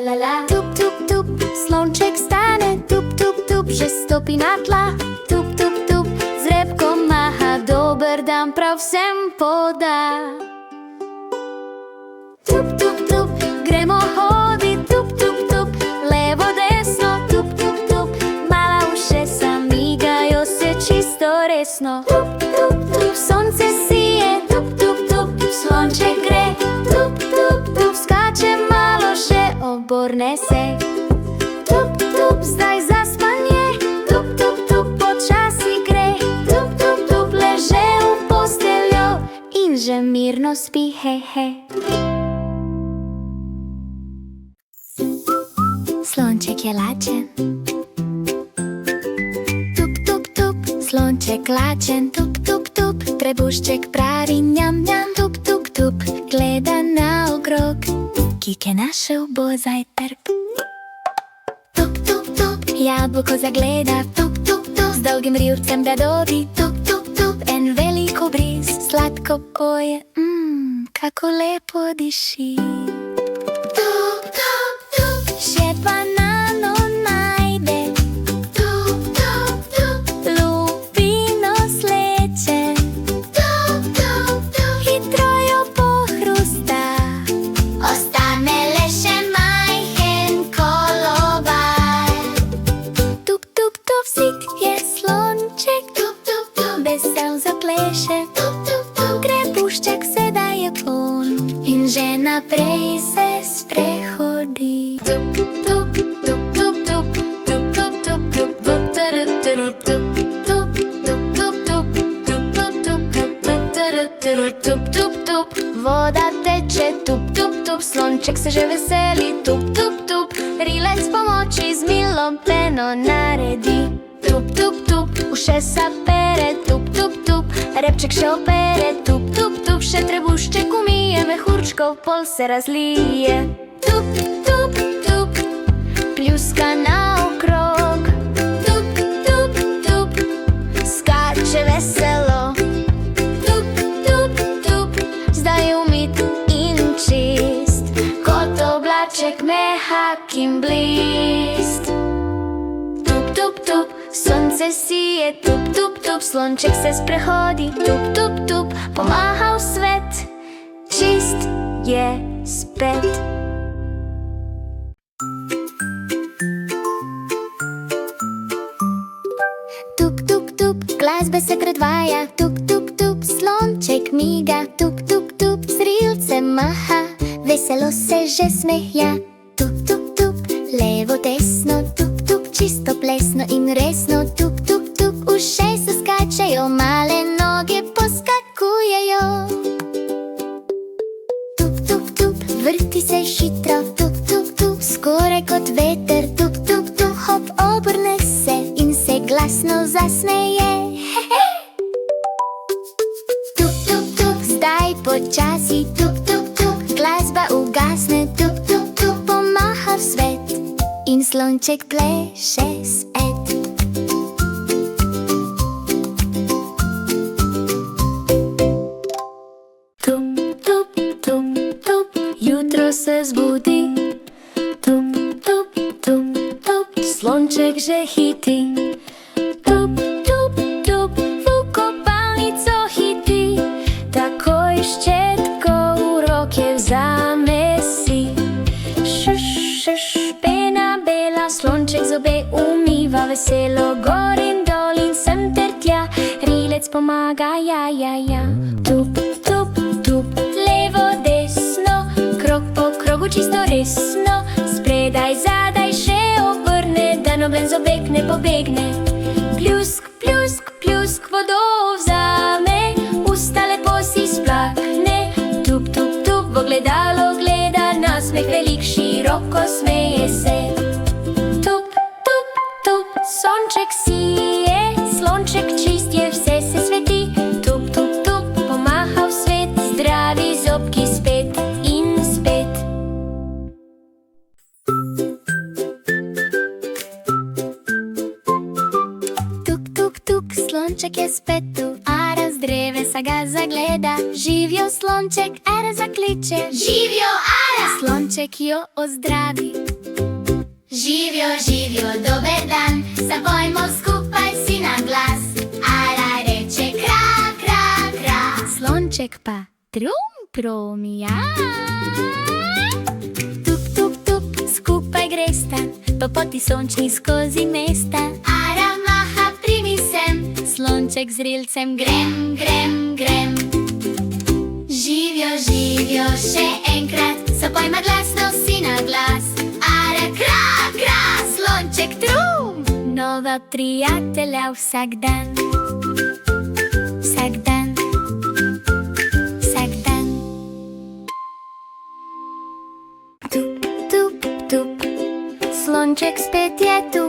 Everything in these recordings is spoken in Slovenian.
la la. Tup, tup, tup, slonček stane. Tup, tup, tup, že stopí na tla. Tup, tup, tup, z repkom máha. Dober dan prav vsem podá. Tup, tup, tup, gremo hodiť. Tup, tup, tup, levo, desno. Tup, tup, tup, malá uše sa mígajo se čisto resno. Tup, tup, tup, slnce sije. Tup, tup, tup, slonček gre. Tup, tup, tup, skáče malo, že oborne se. Tup, tup, zdaj zaspanie. Tup, tup, tup, počasí gre. Tup, tup, tup, leže u posteľo. Inže mirno spí, he, he. Slonček je lačen. Tup, tup, tup, slonček lačen. Tup, tup, tup, trebušček pravi ňam, ňam. Tup, tup, tup, gleda na okrog. Kike našiel bo zajtrk. Tup, tup, tup, jablko zagleda. Tup, tup, tup, s dlhým rjúrcem radový. Tup, tup, tup, en veliko bríz. Sladko poje, kako lepo diši. Tup, tup, tup, že banano najde. Tup, tup, tup, lupino sleče. Tup, tup, tup, hitro jo pohrustá. Ostane leše majhen kolobár. Tup, tup, tup, sit je slonček. Tup, tup, tup, vesel zapleše. Tup, tup, tup, krepuščak se daje von. Inže naprej se sprechodí. Tup, tup, tup, tup, tup, tup, tup, tup, tup, tup, tup, tup, tup, tup, tup, tup, tup, voda teče, tup, tup, tup, slonček se že veseli, tup, tup, tup, rilec pomoči z milom peno naredi. Tup, tup, tup, uše sa pere, tup, tup, tup, repček še opere, tup, tup, tup, še trebušček umije, mehurčkov pol se razlije. Tup, tup, tup, pljuska na okrog. Tup, tup, tup, skače veselo. Tup, tup, tup, zdaj umit in čist, kot oblaček mehak in blist. Tup, tup, tup, sonce sije. Tup, tup, tup, slonček se sprehodi. Tup, tup, tup, pomáha v svet, čist je spet. Tup, tup, tup, glasbe se predvaja. Tup, tup, tup, slonček miga. Tup, tup, tup, z rilcem maha. Veselo se že smehja. Tup, tup, tup, levo, desno. Tup, tup, čisto plesno in resno. Tup, tup, tup, ušej se skačejo, male noge poskakujejo. Tup, tup, tup, vrti se hitro. Tup, tup, tup, skoraj kot veter. Tup, tup, tup, hop, obrne se in se glasno zasmeje. Tup, tup, tup, zdaj počasi. Tup, tup, tup, glasba ugasne. Tup, tup, tup, pomaha v svet in slonček pleše spet. Tup, tup, tup, tup, jutro se zbudi. Tup, tup, tup, tup, slonček že chytí. Tup, tup, tup, v kopalnico chytí. Takoj štětkou roke vzame si. Šuš, šuš, pena bela, slonček zobe umýva veselo. Gorin, dolin, sem tertja, rilec pomága, ja, ja, ja. Tup, tup, tup, levo, desno, krok po kroku čisto resno. Spredaj, zadaj, še obrne, da noben zobek ne pobegne. Pljusk, pljusk, pljusk, vodo vzame, usta lepo si splakne. Tup, tup, tup, v ogledalo gleda, nasmeh velik, široko smeje se. Tup, tup, tup, sonček sije, slonček čist je, vse se sveti. Tup, tup, tup, pomaha v svet, zdravi zobki spet in spet. Tuk, tuk, tuk, slonček je spet tu, ara z drevesa ga zagleda. Živjo slonček, ara zakliče. Živjo, ara! Slonček jo ozdravi. Živjo, živjo, dober dan, zapojmo skupaj si na glas. Ara reče kra, kra, kra, slonček pa trum, trum, ja. Tup, tup, tup, skupaj gresta po poti sončni skozi mesta. Ara maha, primi sem, Slonček z rilcem grem, grem, grem. Živjo, živjo, še enkrat, zapojma glasno si na glas. Ara kra, kra, slonček trum. nova prijatelja vsak dan. Vsak dan, vsak dan. Tup, tup, tup, slonček spet je tu.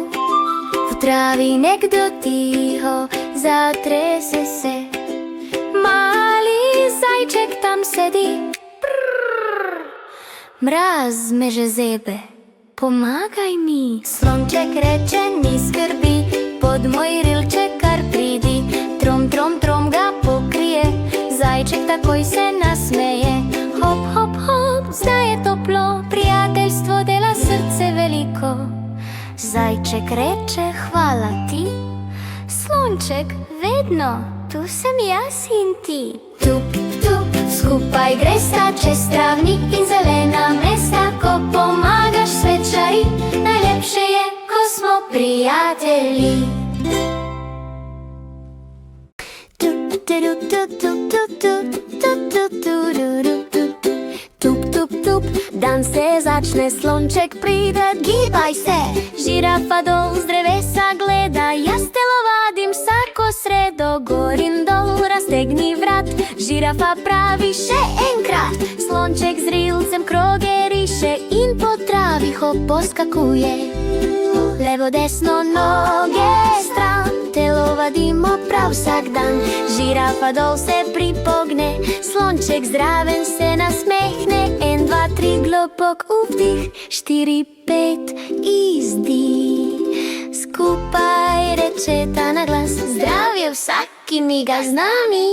V travi nekdo tiho zatrese se. Mali zajček tam sedi. Mraz me že zebe, pomagaj mi. Slonček reče, ni skrbi, pod moj rilček kar pridi. Trom, trom, trom ga pokrije, zajček takoj se nasmeje. Hop, hop, hop, zdaj je toplo, prijateljstvo dela srce veliko. Zajček reče, hvala ti. Slonček, vedno, tu sem jaz in ti. Tup, tup, skupaj gresta čez travnik in zelena mesta. Ko pomagaš svečari, najlepše je, ko smo prijatelji. Tup, tup, tup, dan se začne, slonček pride, gibaj se. Žirafa dol z drevesa gleda, jaz telovadim vsako sredo. Gor in dol, raztegni vrat, žirafa pravi še enkrat. Slonček z rilcem kroge riše in po travi hop poskakuje. Levo, desno, noge stran, telovadimo prav vsak dan. Žirafa dol se pripogne, slonček zraven se nasmehne. 1, 2, 3, globok vdih, 4, 5, izdih. Skupaj rečeta na glas, zdravje vsak, ki miga z nami.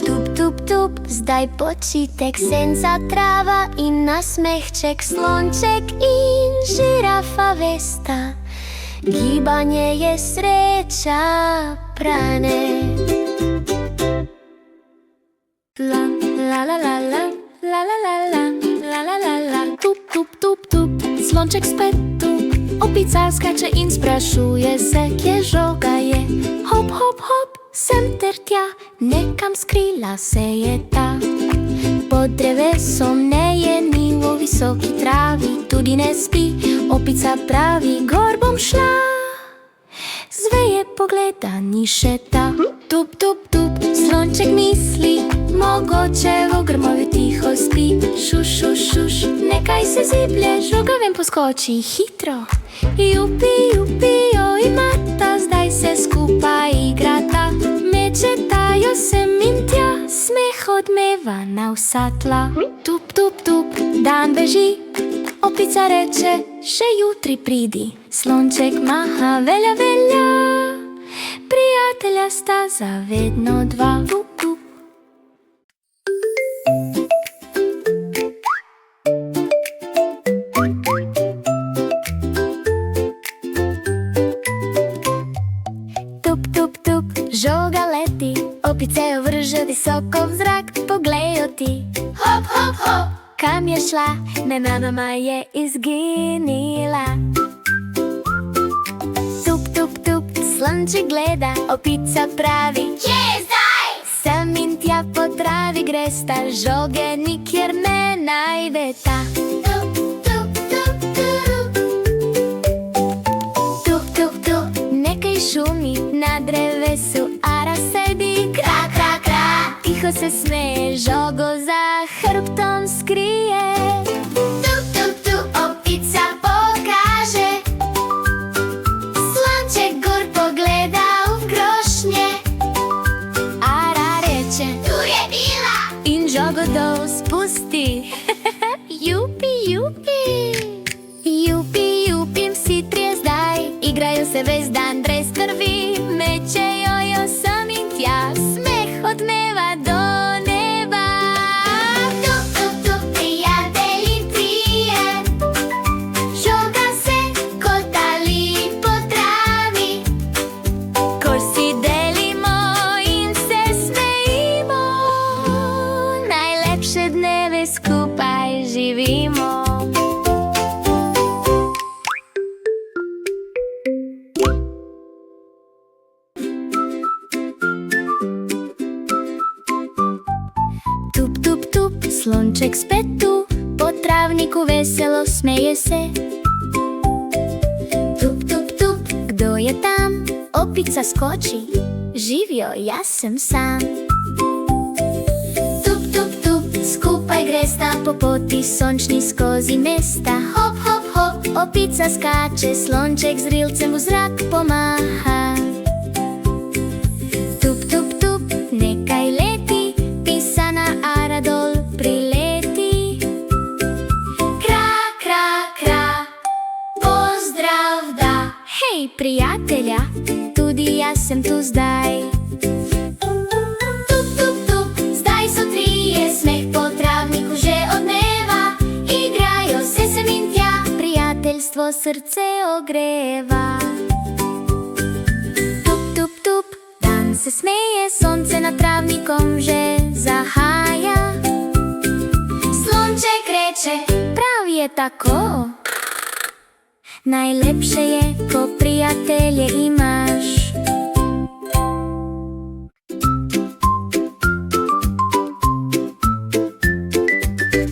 Tup, tup, tup, zdaj počitek, senca trava in nasmehček. Slonček in žirafa vesta, gibanje je sreča prane. La, la, la, la, la, la, la, la, la, la, la, la, la. Tup, tup, tup, tup, slonček spet tu. Opica skače in sprašuje se, kje žoga je. Hop, hop, hop, sem ter tja, nekam skrila se je ta. Pod drevesom ne je ni, v visoki travi tudi ne spi. Opica pravi, gor bom šla, zveje pogleda, ni še ta. Tup, tup, tup, slonček misli, mogoče v grmovju tiho spi. Šuš, šuš, šuš, nekaj se ziblje, žoga ven poskoči hitro. Jupi, jupi, oj mata, zdaj se skupaj igrata. Mečetajo sem in tja, smeh odmeva na vsa tla. Tup, tup, tup, dan beži, opica reče, še jutri pridi. Slonček maha, velja, velja, prijatelja sta za vedno dva. Tup, tup. Tup, tup, tup, žoga leti, opice jo vrže visoko v zrak. Poglejo ti, hop, hop, hop, kam je šla, nenadoma je izginila. Tup, tup, tup, slonček gleda, opica pravi, kje je zdaj? sem in tja po travi gresta, žoge nikjer ne najdeta. Tup, tup, tup, tup, Tup, tup, tup, nekaj šumi na drevesu, ara sedi, kra, kra, kra. tiho se smeje, žogo za hrbtom skrije. Tup, tup, tup, opica pokaže, slonček gor pogleda v krošnje. Ara reče Tu je bila, in žogo dol spusti. Jupi, jupi, jupi, jupim si trije zdaj, igrajo se ves dan brez krvi. Mečejo jo sem in tja, smeh odmeva do neba. tup, tup, tup, prijatelji trije, žoga že skupaj živimo. Tup, tup, tup, slonček spet tu, po travniku veselo smeje se. Tup, tup, tup, kdo je tam? Opica skoči, živjo, jaz sem sam. Tup, tup, tup, skupaj gresta po poti sončni skozi mesta. Hop, hop, hop, opica skače, slonček z rilcem v zrak pomaha. Tup, tup, tup, nekaj leti, pisana ara dol prileti. Kra, kra, kra, pozdrav da. Hej, prijatelja, tudi jaz sem tu zdaj. Tup, tup, tup, zdaj so trije, smeh po travniku že odmeva. Igrajo se sem in tja, prijateljstvo srce ogreva. Tup, tup, tup, dan se smeje, sonce nad travnikom že zahaja. Slonček reče, prav je tako. Najlepše je, ko prijatelje imaš.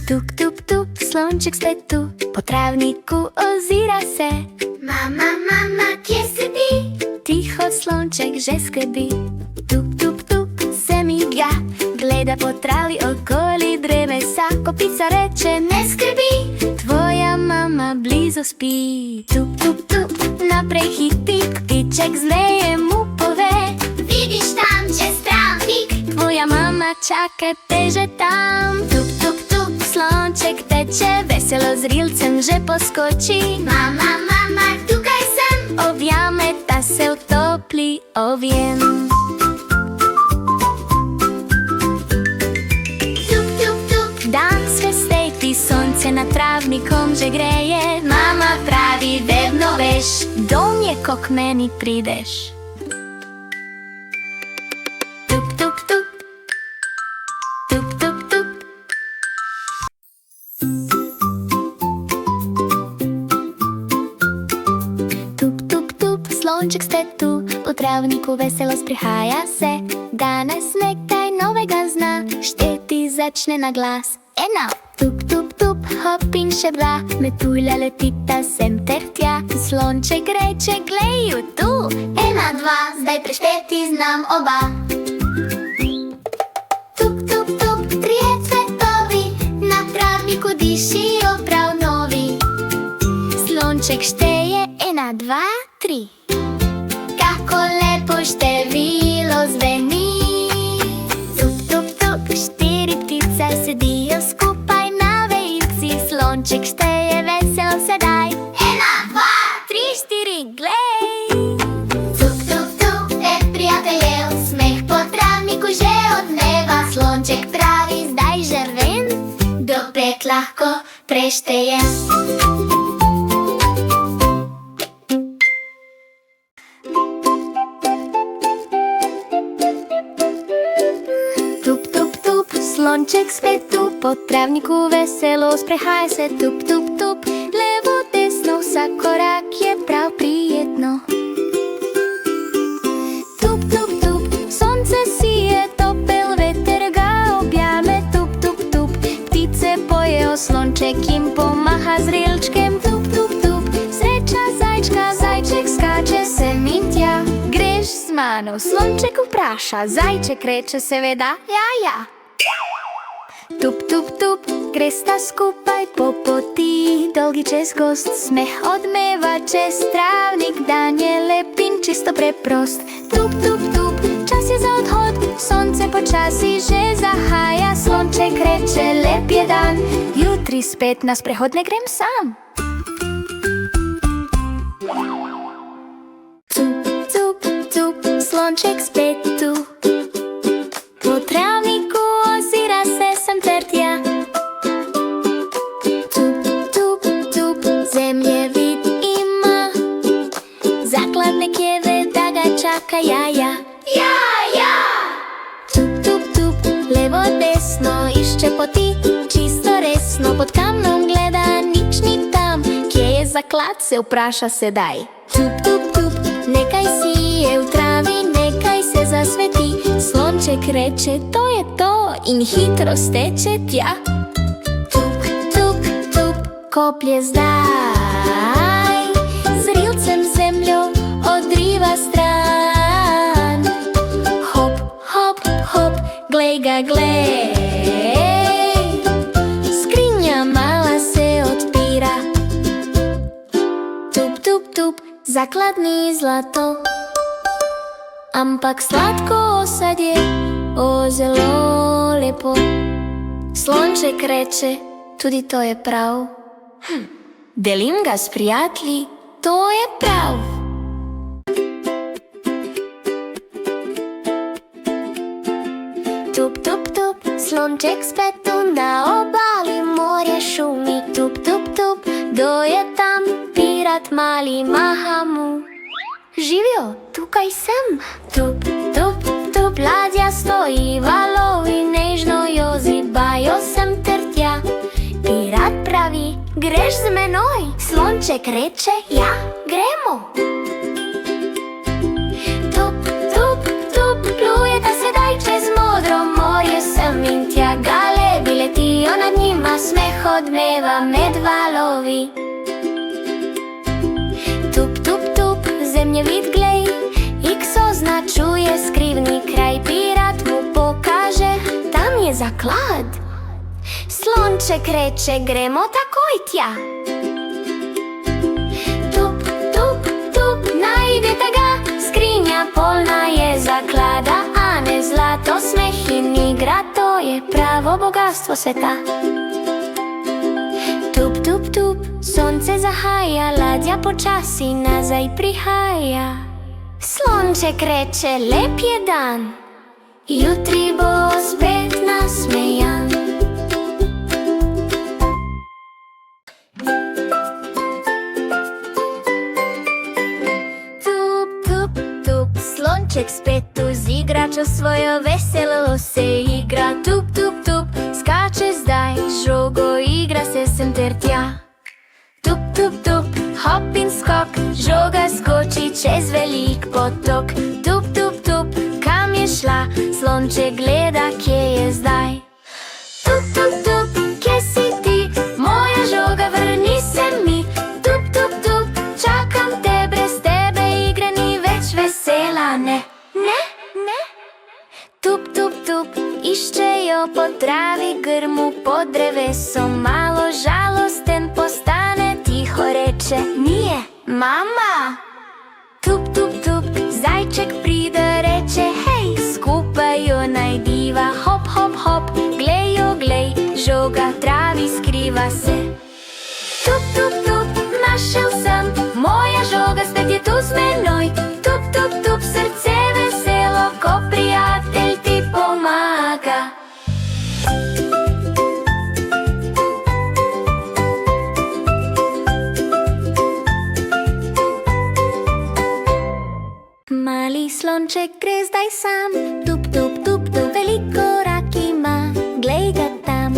Tuk, tuk, tuk, slonček spet tu, po travniku ozira se. Mama, mama, kje si ti? Ticho slonček že skrbi. Tuk, tuk, tuk, se miga, gleda po travi okoli drevesa. Kopica reče, ne skrbi, tvoja mama blizu spi. Tuk, tuk, tuk, naprej hiti, ptiček zveje mu pove. Vidiš tam čez travnik, Tvoja mama čaka te že tam. Tuk, tuk, tuk, slonček teče, veselo z rilcem že poskoči. mama, mama, tukaj sem. Objame, ta se utopli ovjem. Tuk, tuk, tuk, Dan se sveti, sonce nad travnikom že greje. Mama pravi, vedno veš, dom je, ko k meni prideš. Tuk, tuk, tuk, tuk, tuk, tuk. Tup, tup, tup, slonček spet tu, po travniku veselo sprihaja se. Danes nekaj novega zna, šteti začne na glas. Ena, tup, tup, tup, hop in še dva, metulja letita sem ter tja. Slonček reče, glej ju tu. ena, dva, zdaj prešteti znam oba. Tuk, tuk, tuk, trije cvetovi, na travniku dišijo prav novi. Slonček šteje, ena, dva, tri. Kako lepo število zveni. Tup, tup, tup, štiri ptice sedijo skupaj na vejici. Slonček šteje veselo sedaj. ena, dva, Tri, štiri, glej. tuk, tuk, tuk, prijateljev, smeh po travniku že odmeva. Slonček pravi, Zdaj že vem, do pet lahko preštejem. tup, tup, tup, slonček spet tu, po travniku veselo sprehaja se. Tup, tup, tup, levo, desno, vsak korak je prav prijetno. Tup, tup, tup, sonce sije, topel veter ga objame. Tup, tup, tup, ptice pojejo, slonček jim pomaha z rilčkem. Tup, tup, tup, sreča zajčka, zajček skače sem in tja. Greš z mano, slonček vpraša, zajček reče seveda, ja, ja. Tup, tup, tup, gresta skupaj po poti, dolgi čez gozd, smeh odmeva čez travnik. Dan je lep in čisto preprost. Tup, tup, tup, čas je za odhod, sonce počasi že zahaja. Slonček reče, lep je dan, jutri spet na sprehod ne grem sam. Tup, tup, tup, slonček spet tu, po travniku ozira se sem ter tja. Tup, tup, tup, zemljevid ima, zaklad nekje ve, da ga čaka jaja. Ja, ja, Tup, tup, tup, levo, desno, išče poti, čisto zaklad, se vpraša sedaj. Tup, tup, tup, nekaj si je v travi, nekaj se zasveti. Slonček reče, to je to, in hitro steče tja. Tup, tup, tup, koplje zdaj, z rilcem zemljo odriva stran. Hop, hop, hop, glej ga, glej, skrinja mala se odpira. Tup, tup, tup, zaklad ni zlato, ampak sladko osadje, o, zelo lepo. Slonček reče, tudi to je prav. Delim ga s prijatelji, to je prav. Tup, tup, tup, slonček spet tu na obali, morje šumi. Tup, tup, tup, kdo je tam? Pirat mali, maha mu. Živijo, tukaj sem. Tup, tup, tup, ladja stoji, valovi nežno jo zibajo sem ter tja. Pirat pravi, greš z menoj? Slonček reče, ja, gremo. Tup, tup, tup, plujeta sedaj čez modro morje, sem in tja. Galebi letijo nad njima, smeh odmeva med valovi. Tup, tup, tup, zemljevid glej, X označuje skrivni kraj. Pirat mu pokaže, tam je zaklad. Slonček reče, gremo takoj tja. Tup, tup, tup, najdete ga, skrinja polna je zaklada, a ne zlato, smeh in igra, to je pravo bogatstvo sveta. Tup, tup, tup, sonce zahaja, ladja počasi nazaj prihaja. Slonček reče, lep je dan, jutri bo spet nasmejan. Tup, tup, tup, slonček spet tu z igračo svojo veselo se igra. Tup, tup, tup, skače zdaj, žogo igra se sem ter tja. Tup, tup, tup, hop in skok, žoga skoči čez velik potok. Tup, tup, tup, kam je šla, slonček gleda, kje je zdaj. Tup, tup, tup, kje si ti, moja žoga, vrni se mi. Tup, tup, tup, čakam te, brez tebe igra ni več vesela, ne, ne, ne. Tup, tup, tup, iščejo po travi, grmu pod drevesom, malo žalosten postane, tiho reče, nije, mama. Tup, tup, tup, zajček pride, reče, hej, skupaj jo najdiva. Hop, hop, hop, glej jo, glej, žoga travi skriva se. Tup, tup, tup, našel sem, moja žoga spet je tu z menoj. Tup, tup, tup, srce veselo, ko prijatelj ti pomaga. Mali slonček gre zdaj sam, tup, tup, tup, tup, velik korak ima, glej ga tam.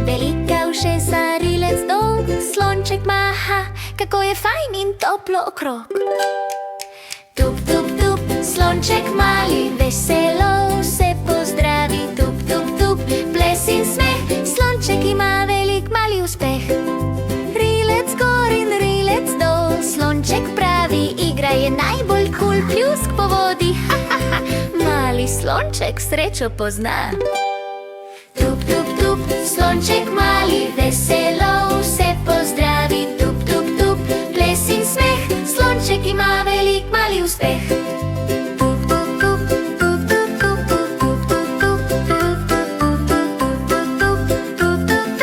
Velika ušesa, rilec dolg, slonček maha, kako je fajn in toplo okrog. Tup, tup, tup, slonček mali, veselo se pozdravi. Tup, tup, tup, ples in smeh, slonček ima velik mali uspeh. Rilec gor in rilec dol, slonček pravi, igra je najbolj kul, pljusk po vodi, ha, ha, ha, mali slonček srečo pozna. Tup, tup, tup, slonček mali, veselo se pozdravi. Tup, tup, tup, ples in smeh, slonček ima velik mali uspeh. Tup, tup, tup, tup, tup, tup, tup, tup, tup, tup, tup, tup, tup, tup,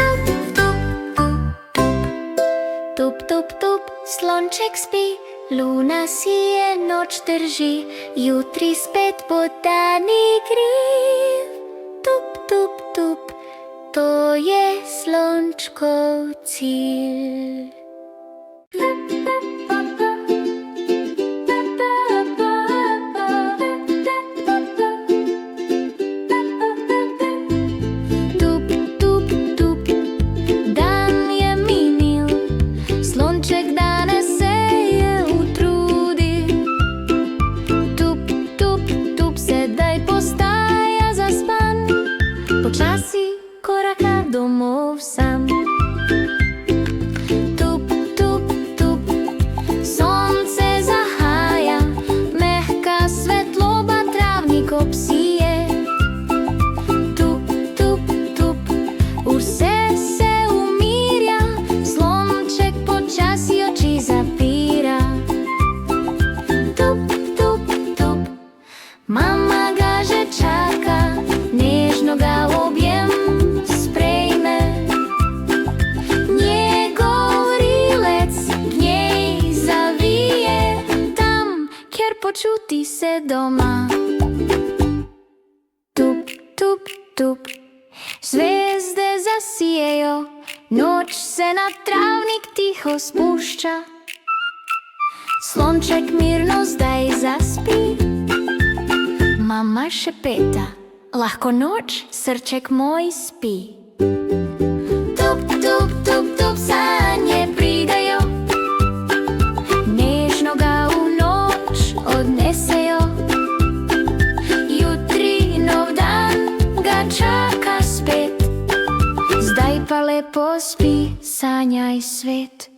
tup, tup, tup, slonček spi, luna si je noč drži, jutri spet bo dan igriv. Tup, tup, tup, to je slončkov cilj. Tup, tup, tup, dan je minil, slonček dan domov sam. Tup, tup, tup, sonce zahaja, mehka svetloba travnik obsije. Tup, tup, tup, vse se umirja, slonček počasi oči zapira. Tup, tup, tup, mama ga že čaka, nežno ga v objem sprejme. Njegov rilec k njej zavije, tam, kjer počuti se doma. Tup, tup, tup, zvezde zasijejo, noč se na travnik tiho spušča. Slonček mirno zdaj zaspi, mama šepeta, lahko noč, srček moj spi. Tup, tup, tup, tup, sanje pridejo, nežno ga v noč odnesejo. Jutri nov dan ga čaka spet, zdaj pa lepo spi, sanjaj svet.